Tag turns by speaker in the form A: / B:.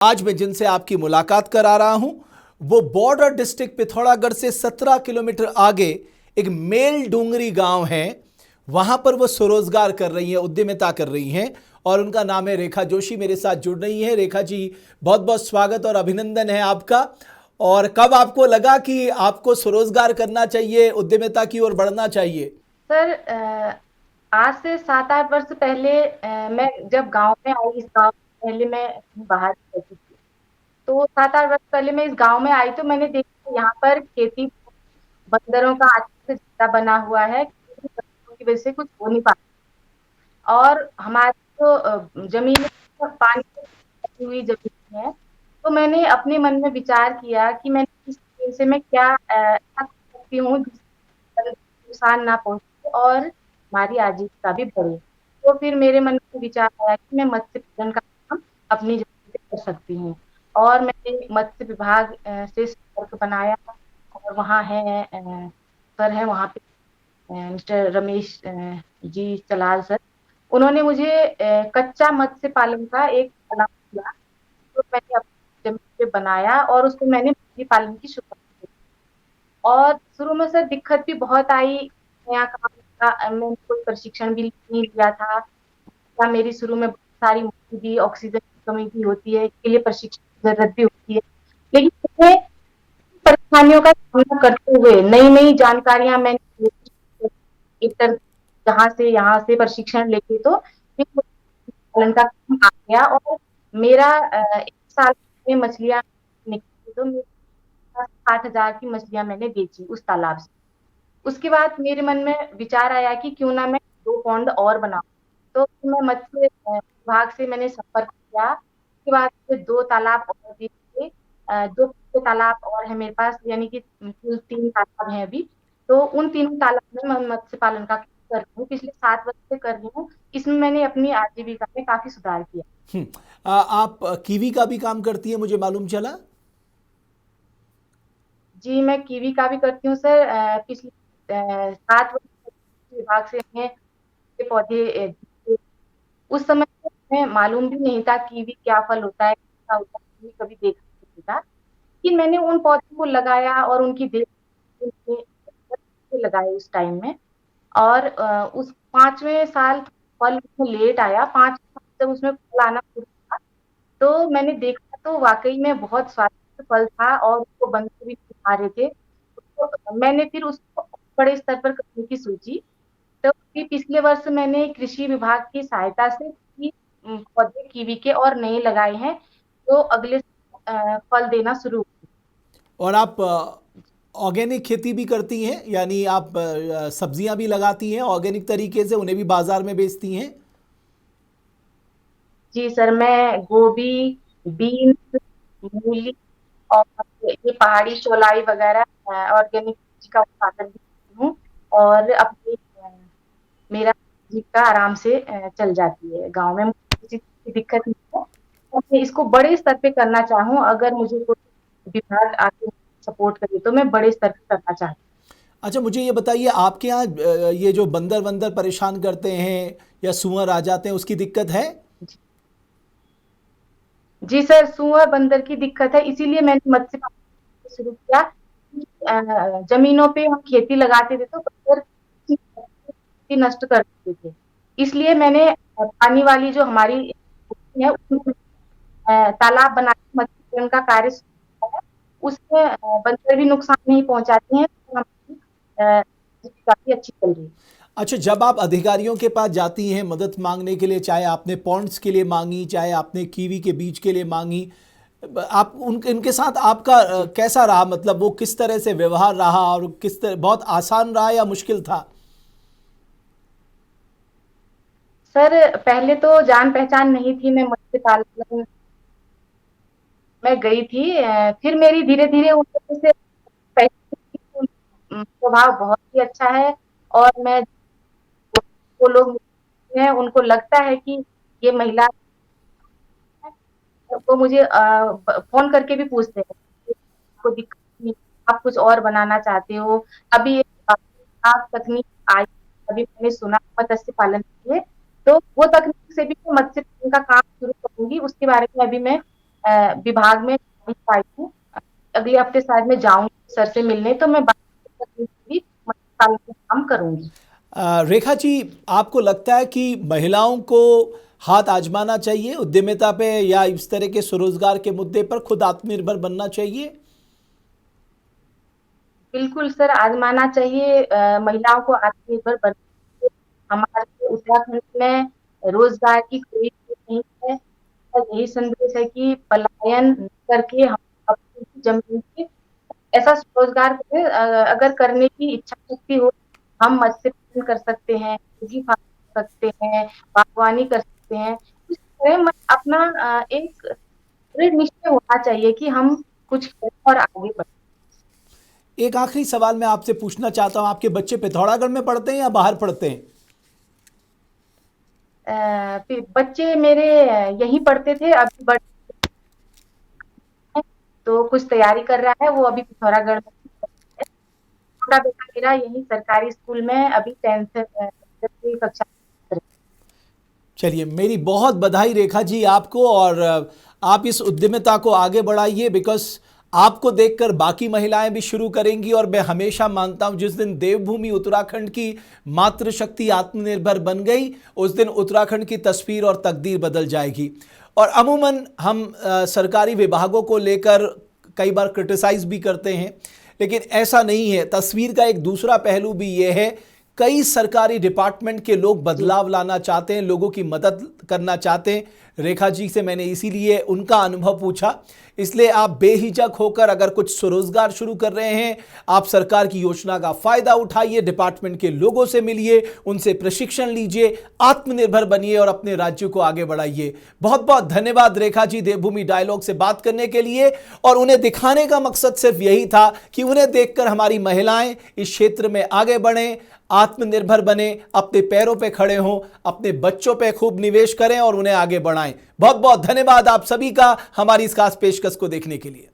A: आज मैं जिनसे आपकी मुलाकात करा रहा हूं वो बॉर्डर डिस्ट्रिक्ट पिथौरागढ़ से 17 किलोमीटर आगे एक मेल डूंगरी गांव है। वहां पर वो स्वरोजगार कर रही हैं, उद्यमिता कर रही हैं और उनका नाम है रेखा जोशी। मेरे साथ जुड़ रही हैं। रेखा जी, बहुत बहुत स्वागत और अभिनंदन है आपका। और कब आपको लगा कि आपको स्वरोजगार करना चाहिए, उद्यमिता की ओर बढ़ना चाहिए?
B: सर, आज से 7-8 वर्ष पहले मैं जब गांव में आई, इस गांव में पहले मैं कहीं बाहर रहती थी। तो 7-8 वर्ष पहले मैं इस गांव में आई तो मैंने देखा यहाँ पर खेती बंदरों का आतंक ज्यादा बना हुआ है। खेती बंदरों की वजह से कुछ हो नहीं पाता और हमारी जो जमीन है, पानी से भरी हुई जमीन है। तो मैंने अपने मन में विचार किया कि मैं इस जमीन से मैं क्या ऐसा कर सकती हूँ जिससे नुकसान ना पहुंचे और हमारी आजीविका भी बढ़े। तो फिर मेरे मन में विचार आया कि मैं मत्स्य पालन का काम अपनी जमीन पे कर सकती हूँ। और मैंने मत्स्य विभाग से संपर्क बनाया और वहाँ है सर है वहाँ पे मिस्टर रमेश जी चलाल सर। उन्होंने मुझे कच्चा मत्स्य पालन का एक तालाब दिया, तो मैंने अपनी जमीन पे बनाया और उसको मैंने मछली पालन की शुरुआत की। और शुरू में सर दिक्कत भी बहुत आई, नया काम था, मैंने कोई प्रशिक्षण भी नहीं लिया था। मेरी शुरू में बहुत सारी मुश्किल भी, ऑक्सीजन की कमी भी होती है, इसके लिए प्रशिक्षण की जरूरत भी होती है। लेकिन मुझे परेशानियों का सामना करते हुए नई नई जानकारियां मैंने इतर जहाँ से यहाँ से प्रशिक्षण लेके तो फिर मुझे पालन का काम आ गया और मेरा 1 साल में मछलियां निकली तो मेरे पास 60,000 की मछलियां मैंने बेची उस तालाब से। उसके बाद मेरे मन में विचार आया कि क्यों ना मैं 2 पौंड और बनाऊं। तो मैं मत्स्य विभाग से मैंने संपर्क किया। उसके बाद मुझे 2 तालाब और दिए। 2 तालाब और है मेरे पास, यानी कि कुल 3 तालाब हैं अभी। तो उन तीनों तालाब में मैं मत्स्य पालन का काम कर रही हूँ, पिछले 7 वर्ष से कर रही हूँ। इसमें मैंने अपनी आजीविका में काफी सुधार किया।
A: आप कीवी का भी काम करती हैं, मुझे मालूम चला।
B: जी, मैं कीवी का भी करती हूँ सर। पिछले 7 वर्ष विभाग से हमें के पौधे उस समय तो हमें मालूम भी नहीं था कीवी क्या फल होता है, कैसा होता है, कभी देखा नहीं था। लेकिन मैंने उन पौधों को लगाया और उनकी देख लगाई उस टाइम में। और उस 5वें साल फल उसमें लेट आया। 5वें साल जब उसमें फल आना शुरू हुआ तो मैंने देखा तो वाकई में बहुत स्वादिष्ट फल था और उसको बंदर भी खा रहे थे। तो मैंने फिर उसको बड़े स्तर पर करने की सोची। तो फिर पिछले वर्ष मैंने कृषि विभाग की सहायता से पौधे कीवी के और नए लगाए हैं, तो अगले फल देना शुरू हुए।
A: और आप ऑर्गेनिक खेती भी करती हैं, यानी आप सब्जियां भी लगाती हैं ऑर्गेनिक तरीके से, उन्हें भी बाजार में बेचती हैं?
B: जी सर, मैं गोभी, बीन्स, मूली और ये पहाड़ी चौलाई वगैरह ऑर्गेनिक सब्जी का उत्पादन भी करती हूँ। और अपनी मेरा जीविका आराम से चल जाती है गांव में, मुझे किसी चीज़ की दिक्कत नहीं है। और मैं इसको बड़े स्तर पे करना चाहूँ, अगर मुझे कोई विभाग आके सपोर्ट करे तो मैं बड़े स्तर पे करना चाहती
A: अच्छा, मुझे ये बताइए, आपके यहाँ ये जो बंदर बंदर परेशान करते हैं या सुअर आ जाते हैं, उसकी दिक्कत है?
B: हूँ। जी सर, सुअर बंदर की दिक्कत है, इसीलिए मैंने मत्स्य पालन शुरू किया कि जमीनों पे हम खेती लगाते थे तो बंदर खेती नष्ट कर देते थे। इसलिए मैंने पानी वाली जो हमारी होती है उसमें तालाब बना के मत्स्य पालन का कार्य शुरू किया है। उसमें बंदर भी नुकसान नहीं पहुंचाते हैं, तो हमारी जीविका काफी अच्छी चल रही है।
A: अच्छा, जब आप अधिकारियों के पास जाती हैं मदद मांगने के लिए, चाहे आपने पॉन्ड्स के लिए मांगी, चाहे आपने कीवी के बीज के लिए मांगी, आप उनके साथ आपका
B: जी
A: कैसा रहा? मतलब वो किस तरह से व्यवहार रहा और किस तरह, बहुत आसान रहा या मुश्किल था?
B: सर, पहले तो जान पहचान नहीं थी, मैं मत्स्य पालन में गई थी। फिर मेरी धीरे धीरे उन लोगों से स्वभाव बहुत ही अच्छा है। और मैं वो लोग हैं उनको लगता है कि ये महिला है, वो मुझे फोन करके भी पूछते हैं कि आपको दिक्कत नहीं, आप कुछ और बनाना चाहते हो। अभी एक खास तकनीक आई, अभी मैंने सुना मत्स्य पालन के लिए, तो वो तकनीक से भी मैं मत्स्य पालन का काम शुरू करूंगी। उसके बारे में अभी मैं विभाग में आई हूँ। अगले हफ्ते शायद मैं जाऊंगी सर से मिलने, तो मैं भी मंत्रालय में काम करूंगी।
A: रेखा जी, आपको लगता है कि महिलाओं को हाथ आजमाना चाहिए उद्यमिता पे या इस तरह के स्वरोजगार के मुद्दे पर खुद आत्मनिर्भर बनना चाहिए?
B: बिल्कुल सर, आजमाना चाहिए। महिलाओं को आत्मनिर्भर बनाना चाहिए। हमारे उत्तराखंड में रोजगार की कोई कमी नहीं है। और यही संदेश है कि पलायन न करके हम अपनी जमीन पे ऐसा रोजगार करें। अगर करने की इच्छा शक्ति हो, हम मत्स्य पालन कर सकते हैं, मुर्गी फार्म कर सकते हैं, बागवानी कर सकते हैं। इस तरह अपना एक दृढ़ निश्चय होना चाहिए कि हम कुछ करें और आगे बढ़ें।
A: एक आखिरी सवाल मैं आपसे पूछना चाहता हूं, आपके बच्चे पिथौरागढ़ में पढ़ते हैं या बाहर पढ़ते हैं?
B: फिर बच्चे मेरे यहीं पढ़ते थे, अभी बड़े हैं, तो कुछ तैयारी कर रहा है, वो अभी पिथौरागढ़ में है। छोटा बेटा मेरा यहीं सरकारी स्कूल में अभी 10वीं कक्षा में है।
A: चलिए, मेरी बहुत बधाई रेखा जी आपको, और आप इस उद्यमिता को आगे बढ़ाइए, बिकॉज आपको देखकर बाकी महिलाएं भी शुरू करेंगी। और मैं हमेशा मानता हूं जिस दिन देवभूमि उत्तराखंड की मातृशक्ति आत्मनिर्भर बन गई, उस दिन उत्तराखंड की तस्वीर और तकदीर बदल जाएगी। और अमूमन हम सरकारी विभागों को लेकर कई बार क्रिटिसाइज भी करते हैं, लेकिन ऐसा नहीं है। तस्वीर का एक दूसरा पहलू भी ये है, कई सरकारी डिपार्टमेंट के लोग बदलाव लाना चाहते हैं, लोगों की मदद करना चाहते हैं। रेखा जी से मैंने इसीलिए उनका अनुभव पूछा। इसलिए आप बेहिचक होकर अगर कुछ स्वरोजगार शुरू कर रहे हैं, आप सरकार की योजना का फायदा उठाइए, डिपार्टमेंट के लोगों से मिलिए, उनसे प्रशिक्षण लीजिए, आत्मनिर्भर बनिए और अपने राज्य को आगे बढ़ाइए। बहुत बहुत धन्यवाद रेखा जी, देवभूमि डायलॉग से बात करने के लिए। और उन्हें दिखाने का मकसद सिर्फ यही था कि उन्हें देखकर हमारी महिलाएं इस क्षेत्र में आगे बढ़ें, आत्मनिर्भर बने, अपने पैरों पे खड़े हों, अपने बच्चों पे खूब निवेश करें और उन्हें आगे बढ़ाएं। बहुत बहुत धन्यवाद आप सभी का हमारी इस खास पेशकश को देखने के लिए।